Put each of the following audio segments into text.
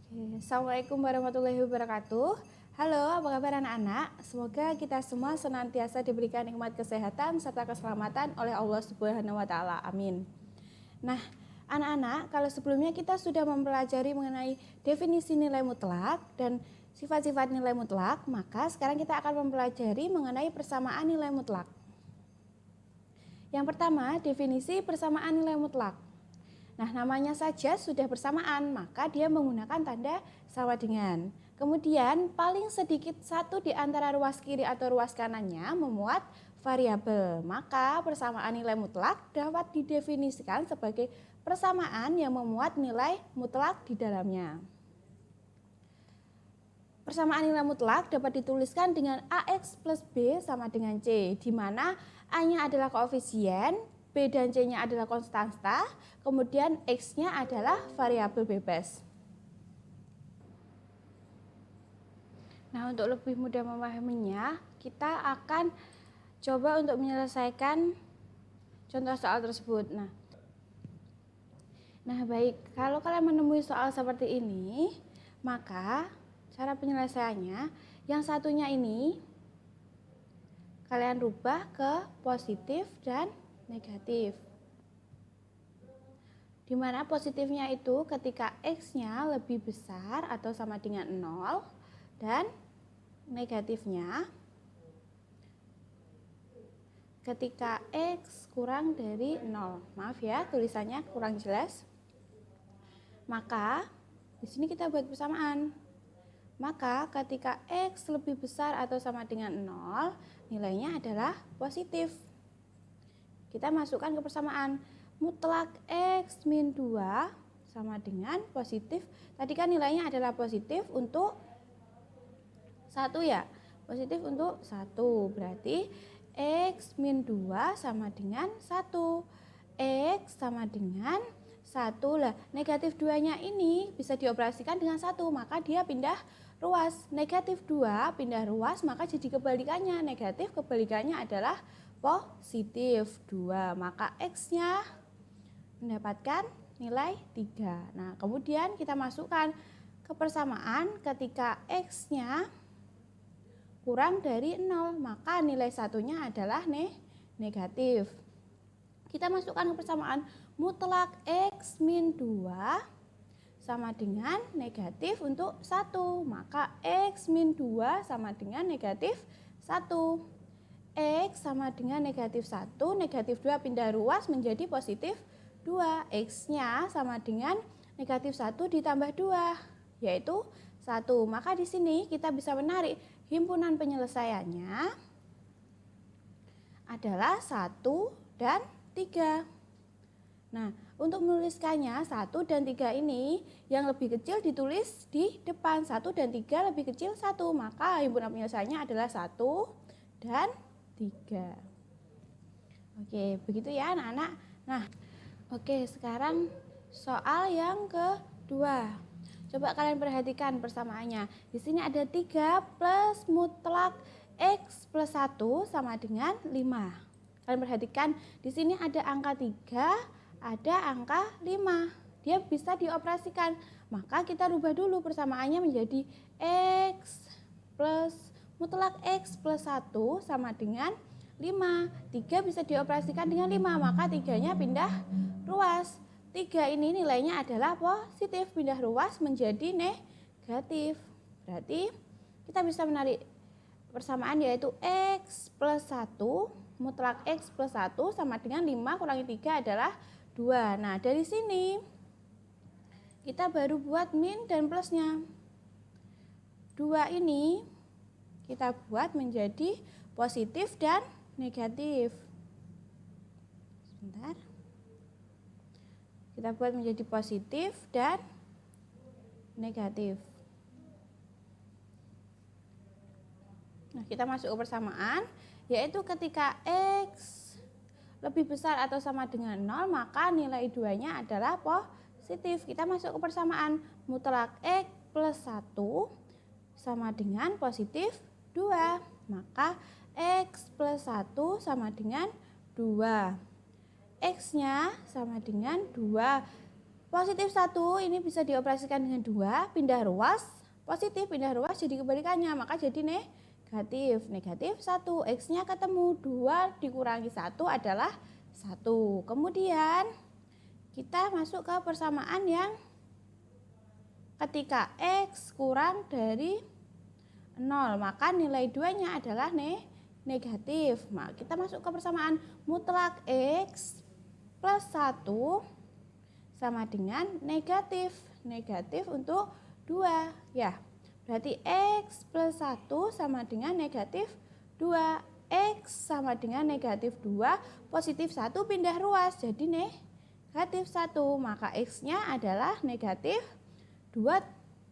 Assalamualaikum warahmatullahi wabarakatuh. Halo, apa kabar anak-anak? Semoga kita semua senantiasa diberikan nikmat kesehatan serta keselamatan oleh Allah Subhanahu wa taala. Amin. Nah, anak-anak, kalau sebelumnya kita sudah mempelajari mengenai definisi nilai mutlak dan sifat-sifat nilai mutlak, maka sekarang kita akan mempelajari mengenai persamaan nilai mutlak. Yang pertama, definisi persamaan nilai mutlak. Nah, namanya saja sudah bersamaan, maka dia menggunakan tanda sama dengan. Kemudian, paling sedikit satu di antara ruas kiri atau ruas kanannya memuat variabel. Maka persamaan nilai mutlak dapat didefinisikan sebagai persamaan yang memuat nilai mutlak di dalamnya. Persamaan nilai mutlak dapat dituliskan dengan AX plus B sama dengan C, di mana A-nya adalah koefisien, B dan C-nya adalah konstanta, kemudian X-nya adalah variabel bebas. Nah, untuk lebih mudah memahaminya, kita akan coba untuk menyelesaikan contoh soal tersebut. Nah, baik, kalau kalian menemui soal seperti ini, maka cara penyelesaiannya, yang satunya ini kalian rubah ke positif dan negatif. Di mana positifnya itu ketika X-nya lebih besar atau sama dengan 0 dan negatifnya ketika X kurang dari 0. Maaf ya, tulisannya kurang jelas. Maka di sini kita buat persamaan. Maka ketika X lebih besar atau sama dengan 0, nilainya adalah positif. Kita masukkan ke persamaan. Mutlak X min 2 sama dengan positif. Tadi kan nilainya adalah positif untuk 1 ya. Positif untuk 1. Berarti X min 2 sama dengan 1. X sama dengan 1. Lah, negatif 2-nya ini bisa dioperasikan dengan 1. Maka dia pindah ruas. Negatif 2 pindah ruas, maka jadi kebalikannya. Negatif kebalikannya adalah positif 2. Maka X-nya mendapatkan nilai 3. Nah, kemudian kita masukkan ke persamaan ketika X-nya kurang dari 0. Maka nilai satunya adalah negatif. Kita masukkan ke persamaan mutlak X min 2 sama dengan negatif untuk 1. Maka X min 2 sama dengan negatif 1. X sama dengan negatif 1, negatif 2 pindah ruas menjadi positif 2. X-nya sama dengan negatif 1 ditambah 2, yaitu 1. Maka di sini kita bisa menarik himpunan penyelesaiannya adalah 1 dan 3. Nah, untuk menuliskannya 1 dan 3 ini yang lebih kecil ditulis di depan. 1 dan 3 lebih kecil 1. Maka himpunan penyelesaiannya adalah 1 dan 3. Oke, begitu ya anak-anak. Nah, oke, sekarang soal yang kedua. Coba kalian perhatikan persamaannya. Di sini ada 3 plus mutlak X plus 1 sama dengan 5. Kalian perhatikan, di sini ada angka 3, ada angka 5. Dia bisa dioperasikan. Maka kita rubah dulu persamaannya menjadi X plus mutlak X plus 1 sama dengan 5. 3 bisa dioperasikan dengan 5, maka 3-nya pindah ruas. 3 ini nilainya adalah positif, pindah ruas menjadi negatif. Berarti kita bisa menarik persamaan yaitu X plus 1, mutlak X plus 1 sama dengan 5 kurangi 3 adalah 2. Nah, dari sini kita baru buat min dan plusnya. 2 ini kita buat menjadi positif dan negatif. Sebentar. Kita buat menjadi positif dan negatif. Nah, kita masuk ke persamaan, yaitu ketika X lebih besar atau sama dengan 0, maka nilai 2-nya adalah positif. Kita masuk ke persamaan mutlak X plus 1 sama dengan positif 2. Maka X plus 1 sama dengan 2. X-nya sama dengan 2. Positif 1 ini bisa dioperasikan dengan 2, pindah ruas, positif pindah ruas jadi kebalikannya, maka jadi negatif. Negatif 1, X-nya ketemu, 2 dikurangi 1 adalah 1. Kemudian kita masuk ke persamaan yang ketika X kurang dari 0, maka nilai 2-nya adalah negatif. Nah, kita masuk ke persamaan mutlak X plus 1 sama dengan negatif. Negatif untuk 2. Ya, berarti X plus 1 sama dengan negatif 2. X sama dengan negatif 2, positif 1 pindah ruas jadi negatif 1. Maka X-nya adalah negatif 2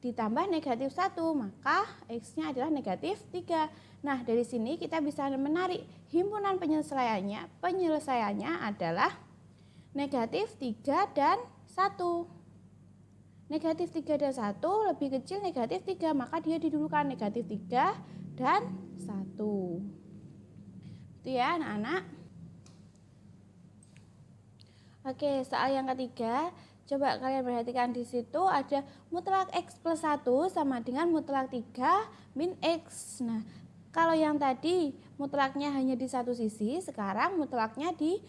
ditambah negatif 1, maka X-nya adalah negatif 3. Nah, dari sini kita bisa menarik himpunan penyelesaiannya adalah negatif 3 dan 1. Negatif 3 dan 1 lebih kecil negatif 3, maka dia didulukan negatif 3 dan 1. Itu ya anak-anak. Oke, soal yang ketiga. Coba kalian perhatikan di situ ada mutlak X plus 1 sama dengan mutlak 3 min X. Nah, kalau yang tadi mutlaknya hanya di satu sisi, sekarang mutlaknya di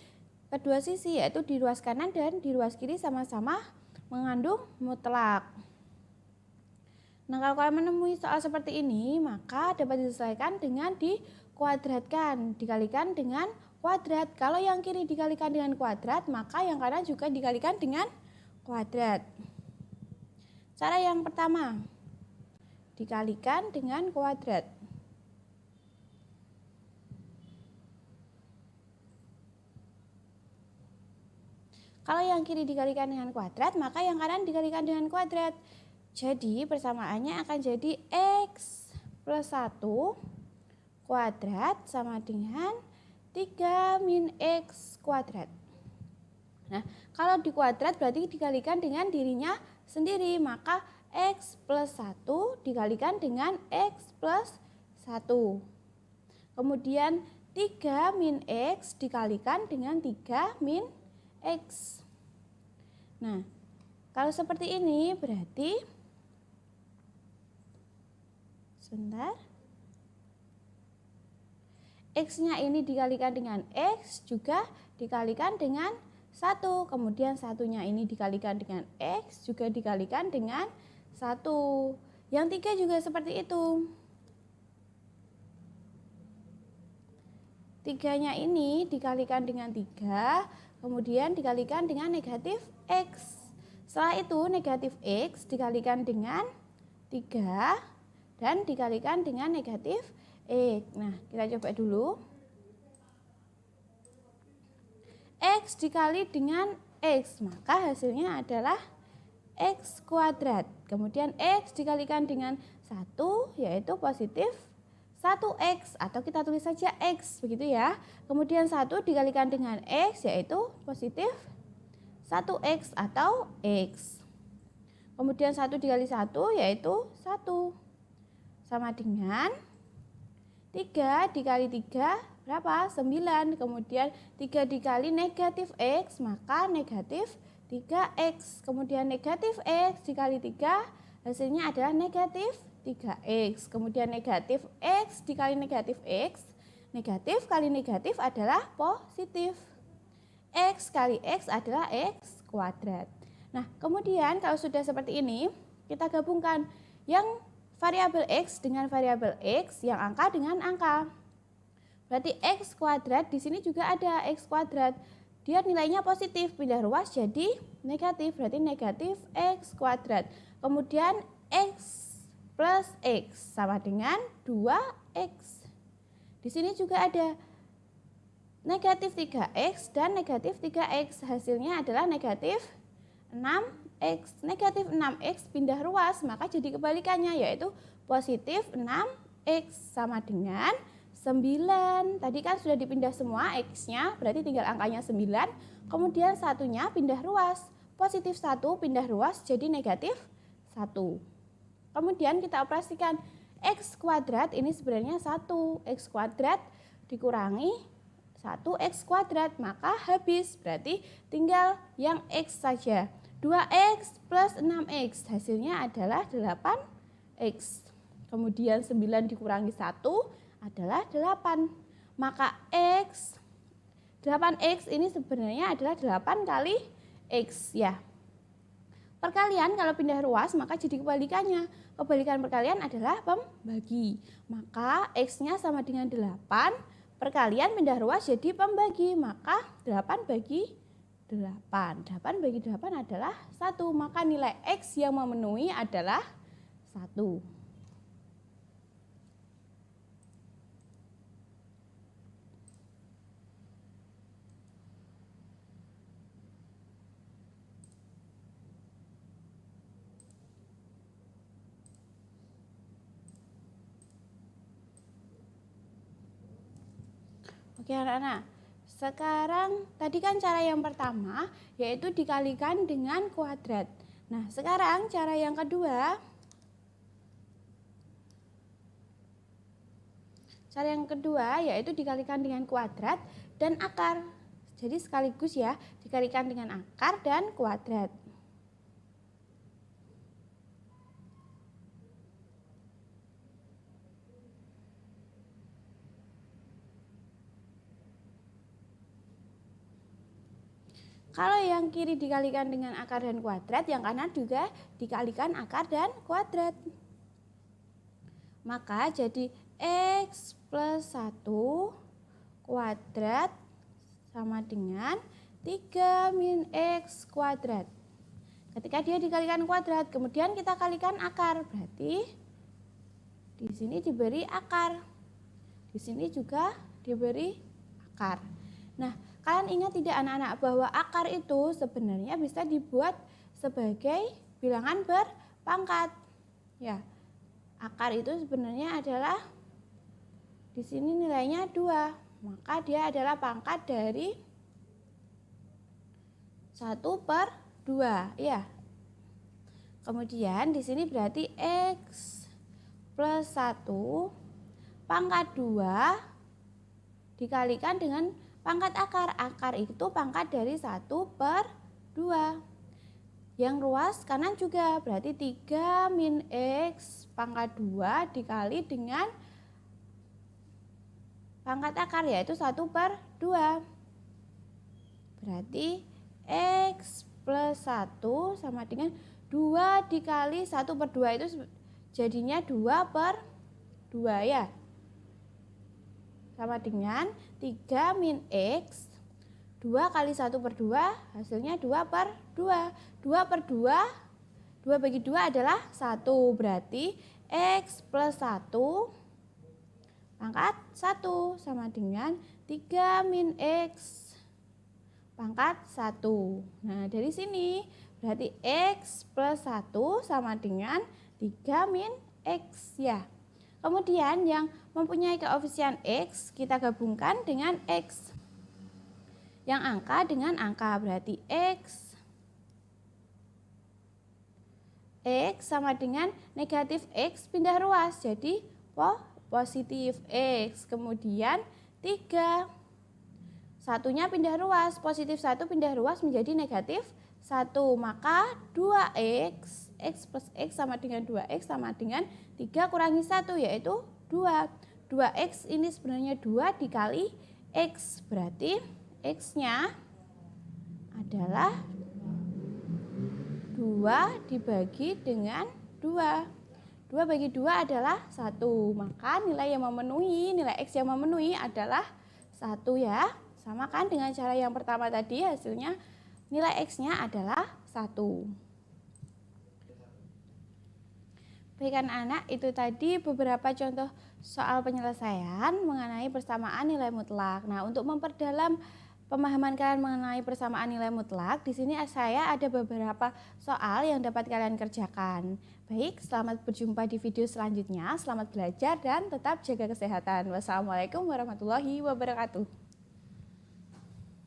kedua sisi, yaitu di ruas kanan dan di ruas kiri sama-sama mengandung mutlak. Nah, kalau kalian menemui soal seperti ini, maka dapat diselesaikan dengan dikuadratkan, dikalikan dengan kuadrat. Kalau yang kiri dikalikan dengan kuadrat, maka yang kanan juga dikalikan dengan kuadrat. Cara yang pertama, dikalikan dengan kuadrat. Kalau yang kiri dikalikan dengan kuadrat, maka yang kanan dikalikan dengan kuadrat. Jadi persamaannya akan jadi X plus 1 kuadrat sama dengan 3 min X kuadrat. Nah, kalau di kuadrat berarti dikalikan dengan dirinya sendiri, maka X plus 1 dikalikan dengan X plus 1. Kemudian 3 min X dikalikan dengan 3 min X. Nah, kalau seperti ini berarti X-nya ini dikalikan dengan X juga dikalikan dengan 1, kemudian satunya ini dikalikan dengan X juga dikalikan dengan 1. Yang 3 juga seperti itu. 3-nya ini dikalikan dengan 3, kemudian dikalikan dengan negatif X. Setelah itu negatif X dikalikan dengan 3 dan dikalikan dengan negatif X. Nah, kita coba dulu. X dikali dengan X, maka hasilnya adalah X kuadrat. Kemudian X dikalikan dengan 1, yaitu positif 1X, atau kita tulis saja X, begitu ya. Kemudian 1 dikalikan dengan X, yaitu positif 1X atau X. Kemudian 1 dikali 1, yaitu 1. Sama dengan 3 dikali 3 berapa? 9. Kemudian 3 dikali negatif X, maka negatif 3X. Kemudian negatif X dikali 3, hasilnya adalah negatif 3X. Kemudian negatif X dikali negatif X, negatif kali negatif adalah positif. X kali X adalah X kuadrat. Nah, kemudian kalau sudah seperti ini, kita gabungkan yang variabel X dengan variabel X, yang angka dengan angka. Berarti X kuadrat di sini juga ada X kuadrat. Dia nilainya positif, pindah ruas jadi negatif, berarti negatif X kuadrat. Kemudian X plus X sama dengan 2X. Di sini juga ada negatif 3X dan negatif 3X. Hasilnya adalah negatif 6X. Negatif 6X pindah ruas, maka jadi kebalikannya, yaitu positif 6X sama dengan 9. Tadi kan sudah dipindah semua X-nya, berarti tinggal angkanya 9. Kemudian satunya pindah ruas. Positif 1 pindah ruas jadi negatif 1. Kemudian kita operasikan X kuadrat, ini sebenarnya 1. X kuadrat dikurangi 1X kuadrat, maka habis. Berarti tinggal yang X saja. 2x plus 6x, hasilnya adalah 8x. Kemudian 9 dikurangi 1 adalah 8. Maka 8x ini sebenarnya adalah 8 kali x ya. Perkalian kalau pindah ruas maka jadi kebalikannya. Kebalikan perkalian adalah pembagi. Maka x-nya sama dengan 8. Perkalian pindah ruas jadi pembagi. Maka 8 bagi 8. 8 bagi 8 adalah 1. Maka nilai x yang memenuhi adalah 1. Oke anak-anak, sekarang tadi kan cara yang pertama yaitu dikalikan dengan kuadrat. Nah sekarang cara yang kedua. Cara yang kedua yaitu dikalikan dengan kuadrat dan akar. Jadi sekaligus ya, dikalikan dengan akar dan kuadrat. Kalau yang kiri dikalikan dengan akar dan kuadrat, yang kanan juga dikalikan akar dan kuadrat. Maka jadi x plus 1 kuadrat sama dengan 3 min x kuadrat. Ketika dia dikalikan kuadrat, kemudian kita kalikan akar, berarti di sini diberi akar. Di sini juga diberi akar. Nah, kalian ingat tidak anak-anak bahwa akar itu sebenarnya bisa dibuat sebagai bilangan berpangkat. Ya, akar itu sebenarnya adalah di sini nilainya 2, maka dia adalah pangkat dari 1/2, ya. Kemudian di sini berarti x plus 1 pangkat 2 dikalikan dengan pangkat akar. Akar itu pangkat dari 1/2. Yang ruas kanan juga berarti 3 min x pangkat 2 dikali dengan pangkat akar yaitu 1/2. Berarti x plus 1 sama dengan 2 dikali 1/2 itu jadinya 2/2 ya. Sama dengan 3 min x 2 kali 1/2 hasilnya 2/2. 2/2, 2 bagi 2 adalah 1. Berarti x plus 1 pangkat 1 sama dengan 3 min x pangkat 1. Nah dari sini berarti x plus 1 sama dengan 3 min x ya. Kemudian yang mempunyai koefisien x kita gabungkan dengan x. Yang angka dengan angka berarti x sama dengan negatif x pindah ruas jadi positif x. Kemudian 3 satunya pindah ruas, positif 1 pindah ruas menjadi negatif 1. Maka 2x, x plus x sama dengan 2x sama dengan 3 kurangi 1 yaitu 2. 2x ini sebenarnya 2 dikali x. Berarti x-nya adalah 2 dibagi dengan 2. 2 bagi 2 adalah 1. Maka nilai yang memenuhi, nilai x yang memenuhi adalah 1 ya. Sama kan dengan cara yang pertama tadi, hasilnya nilai x-nya adalah 1. Baik anak-anak, itu tadi beberapa contoh soal penyelesaian mengenai persamaan nilai mutlak. Nah, untuk memperdalam pemahaman kalian mengenai persamaan nilai mutlak, di sini saya ada beberapa soal yang dapat kalian kerjakan. Baik, selamat berjumpa di video selanjutnya. Selamat belajar dan tetap jaga kesehatan. Wassalamualaikum warahmatullahi wabarakatuh.